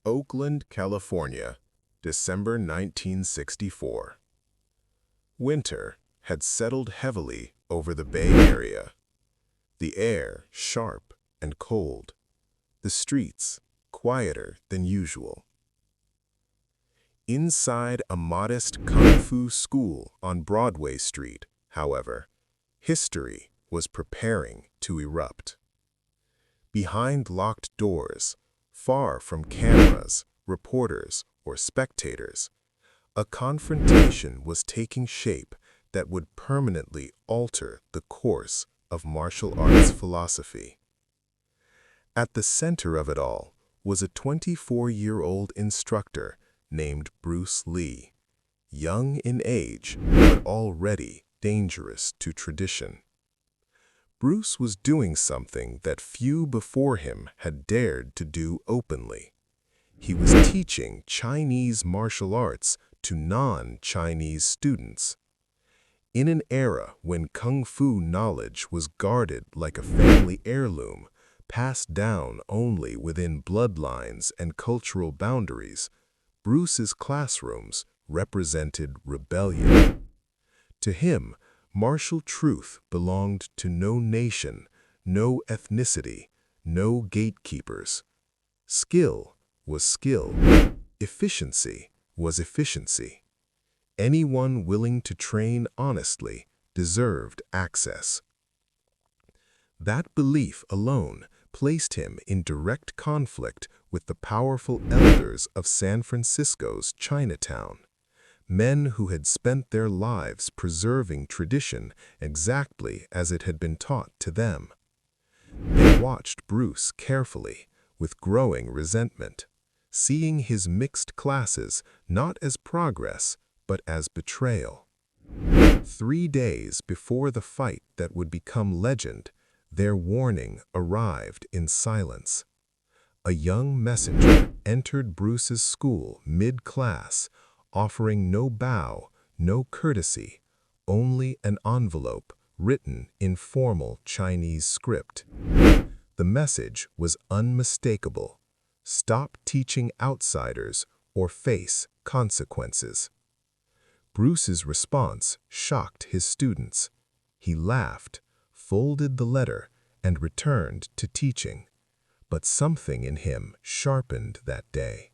Oakland, California, December 1964. Winter had settled heavily over the Bay Area. The air sharp and cold. The streets quieter than usual. Inside a modest kung fu school on Broadway Street, however, history was preparing to erupt. Behind locked doors, far from cameras, reporters, or spectators, a confrontation was taking shape that would permanently alter the course of martial arts philosophy. At the center of it all was a 24-year-old instructor named Bruce Lee, young in age but already dangerous to tradition. Bruce was doing something that few before him had dared to do openly. He was teaching Chinese martial arts to non-Chinese students. In an era when kung fu knowledge was guarded like a family heirloom, passed down only within bloodlines and cultural boundaries, Bruce's classrooms represented rebellion. To him, martial truth belonged to no nation, no ethnicity, no gatekeepers. Skill was skill. Efficiency was efficiency. Anyone willing to train honestly deserved access. That belief alone placed him in direct conflict with the powerful elders of San Francisco's Chinatown, men who had spent their lives preserving tradition exactly as it had been taught to them. They watched Bruce carefully, with growing resentment, seeing his mixed classes not as progress, but as betrayal. 3 days before the fight that would become legend, their warning arrived in silence. A young messenger entered Bruce's school mid-class, offering no bow, no courtesy, only an envelope written in formal Chinese script. The message was unmistakable: stop teaching outsiders or face consequences. Bruce's response shocked his students. He laughed, folded the letter, and returned to teaching. But something in him sharpened that day.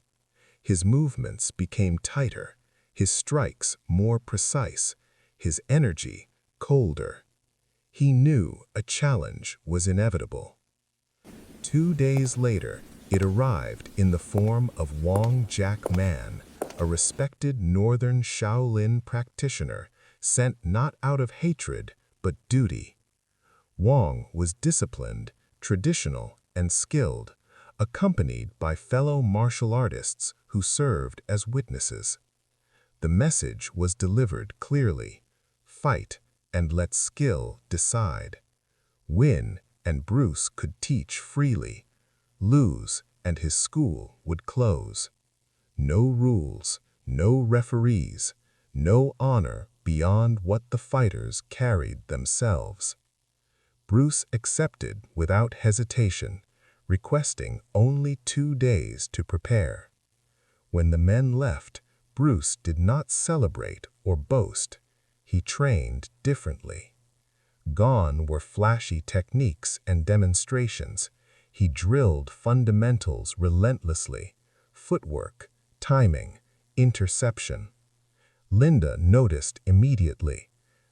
His movements became tighter, his strikes more precise, his energy colder. He knew a challenge was inevitable. 2 days later, it arrived in the form of Wong Jack Man, a respected northern Shaolin practitioner sent not out of hatred but duty. Wong was disciplined, traditional, and skilled, accompanied by fellow martial artists who served as witnesses. The message was delivered clearly: fight and let skill decide. Win and Bruce could teach freely. Lose and his school would close. No rules, no referees, no honor beyond what the fighters carried themselves. Bruce accepted without hesitation, requesting only 2 days to prepare. When the men left, Bruce did not celebrate or boast. He trained differently. Gone were flashy techniques and demonstrations. He drilled fundamentals relentlessly: footwork, timing, interception. Linda noticed immediately.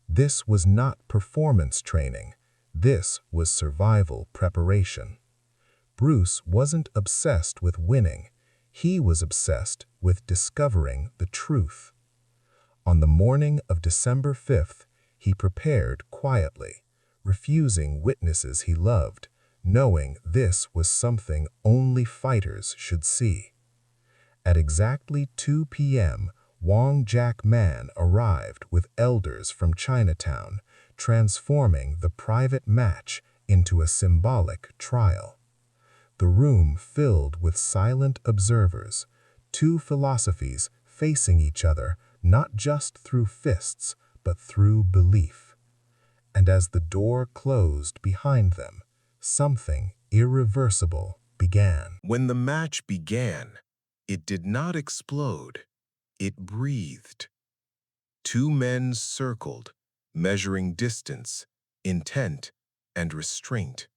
This was not performance training. This was survival preparation. Bruce wasn't obsessed with winning. He was obsessed with discovering the truth. On the morning of December 5th, he prepared quietly, refusing witnesses he loved, knowing this was something only fighters should see. At exactly 2 p.m., Wong Jack Man arrived with elders from Chinatown, transforming the private match into a symbolic trial. The room filled with silent observers, 2 philosophies facing each other not just through fists, but through belief. And as the door closed behind them, something irreversible began. When the match began, It did not explode. It breathed. Two men circled, measuring distance, intent, and restraint.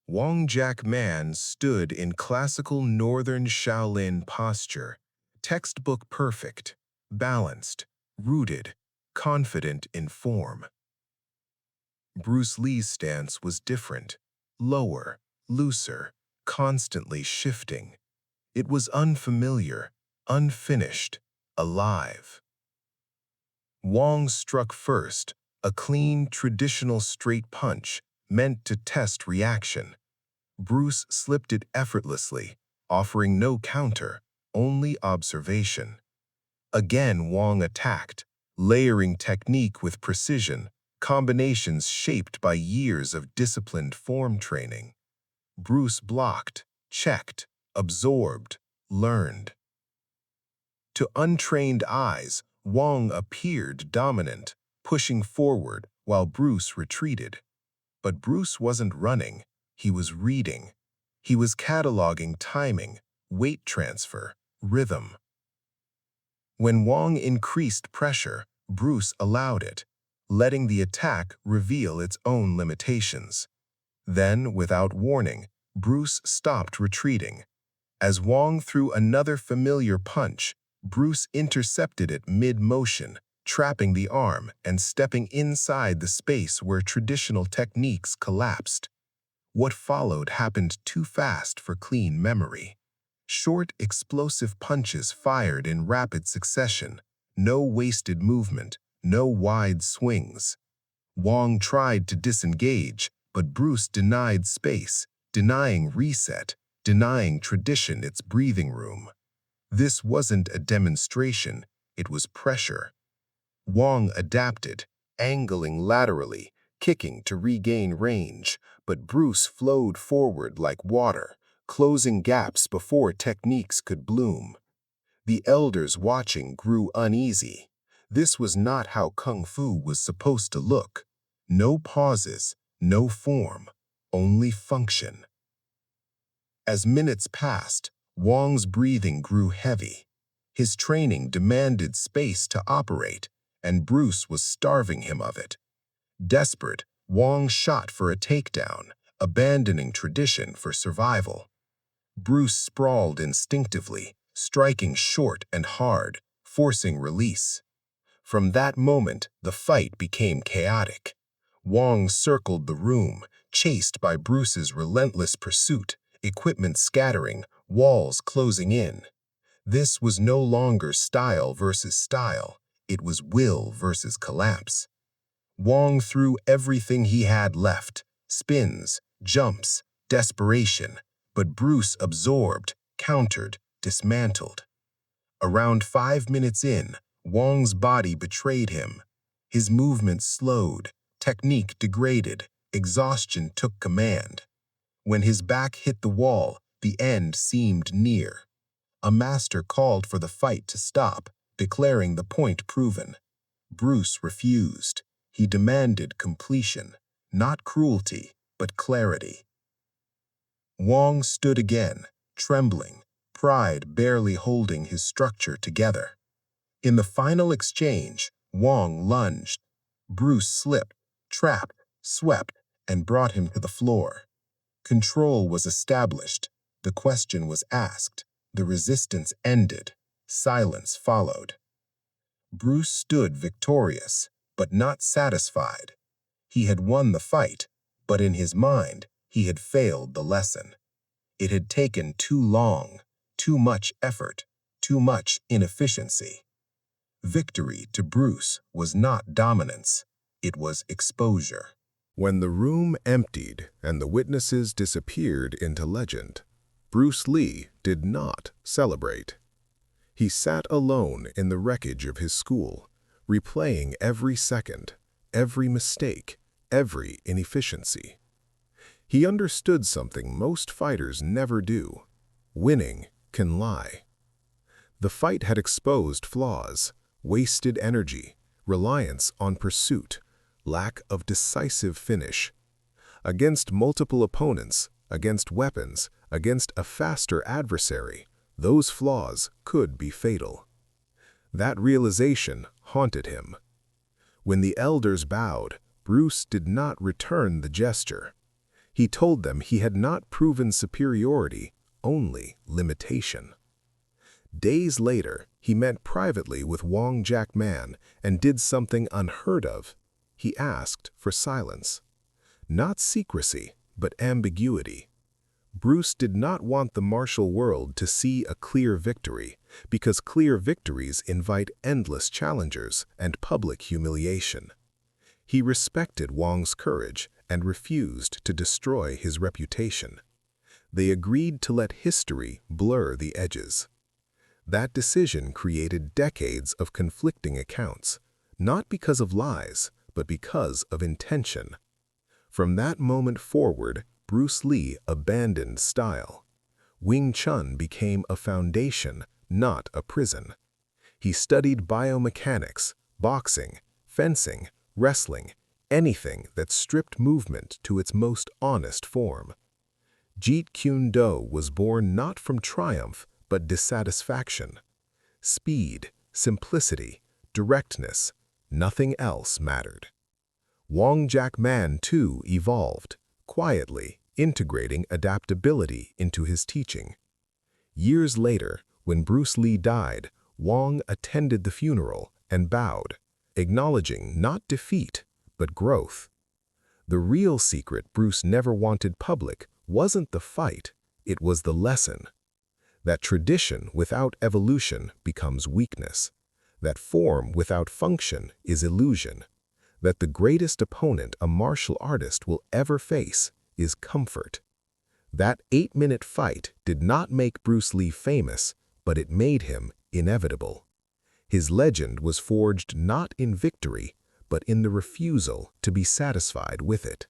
Wang Jack Man stood in classical northern Shaolin posture, textbook perfect, balanced, rooted, confident in form. Bruce Lee's stance was different, lower, looser, constantly shifting. It was unfamiliar, unfinished, alive. Wang struck first, a clean, traditional straight punch meant to test reaction. Bruce slipped it effortlessly, offering no counter, only observation. Again, Wang attacked, layering technique with precision, combinations shaped by years of disciplined form training. Bruce blocked, checked, absorbed, learned. To untrained eyes, Wang appeared dominant, pushing forward while Bruce retreated. But Bruce wasn't running, he was reading. He was cataloging timing, weight transfer, rhythm. When Wang increased pressure, Bruce allowed it, letting the attack reveal its own limitations. Then, without warning, Bruce stopped retreating. As Wang threw another familiar punch, Bruce intercepted it mid-motion, trapping the arm and stepping inside the space where traditional techniques collapsed. What followed happened too fast for clean memory. Short, explosive punches fired in rapid succession, no wasted movement, no wide swings. Wang tried to disengage, but Bruce denied space, denying reset, denying tradition its breathing room. This wasn't a demonstration, it was pressure. Wang adapted, angling laterally, kicking to regain range, but Bruce flowed forward like water, closing gaps before techniques could bloom. The elders watching grew uneasy. This was not how Kung Fu was supposed to look. No pauses, no form, only function. As minutes passed, Wang's breathing grew heavy. His training demanded space to operate, and Bruce was starving him of it. Desperate, Wang shot for a takedown, abandoning tradition for survival. Bruce sprawled instinctively, striking short and hard, forcing release. From that moment, the fight became chaotic. Wang circled the room, chased by Bruce's relentless pursuit, equipment scattering, walls closing in. This was no longer style versus style, it was will versus collapse. Wang threw everything he had left, spins, jumps, desperation, but Bruce absorbed, countered, dismantled. Around 5 minutes in, Wang's body betrayed him. His movements slowed, technique degraded, exhaustion took command. When his back hit the wall, the end seemed near. A master called for the fight to stop, declaring the point proven. Bruce refused. He demanded completion, not cruelty, but clarity. Wang stood again, trembling, pride barely holding his structure together. In the final exchange, Wang lunged. Bruce slipped, trapped, swept, and brought him to the floor. Control was established. The question was asked. The resistance ended. Silence followed. Bruce stood victorious, but not satisfied. He had won the fight, but in his mind, he had failed the lesson. It had taken too long, too much effort, too much inefficiency. Victory to Bruce was not dominance, it was exposure. When the room emptied and the witnesses disappeared into legend, Bruce Lee did not celebrate. He sat alone in the wreckage of his school, replaying every second, every mistake, every inefficiency. He understood something most fighters never do. Winning can lie. The fight had exposed flaws, wasted energy, reliance on pursuit, lack of decisive finish. Against multiple opponents, against weapons, against a faster adversary, Those flaws could be fatal. That realization haunted him. When the elders bowed, Bruce did not return the gesture. He told them he had not proven superiority, only limitation. Days later, he met privately with Wang Jackman and did something unheard of. He asked for silence. Not secrecy, but ambiguity. Bruce did not want the martial world to see a clear victory, because clear victories invite endless challengers and public humiliation. He respected Wang's courage and refused to destroy his reputation. They agreed to let history blur the edges. That decision created decades of conflicting accounts, not because of lies, but because of intention. From that moment forward, Bruce Lee abandoned style. Wing Chun became a foundation, not a prison. He studied biomechanics, boxing, fencing, wrestling, anything that stripped movement to its most honest form. Jeet Kune Do was born not from triumph, but dissatisfaction. Speed, simplicity, directness, nothing else mattered. Wang Jackman too evolved, quietly integrating adaptability into his teaching. Years later, when Bruce Lee died, Wang attended the funeral and bowed, acknowledging not defeat, but growth. The real secret Bruce never wanted public wasn't the fight, it was the lesson. That tradition without evolution becomes weakness. That form without function is illusion. That the greatest opponent a martial artist will ever face is comfort. That 8-minute fight did not make Bruce Lee famous, but it made him inevitable. His legend was forged not in victory, but in the refusal to be satisfied with it.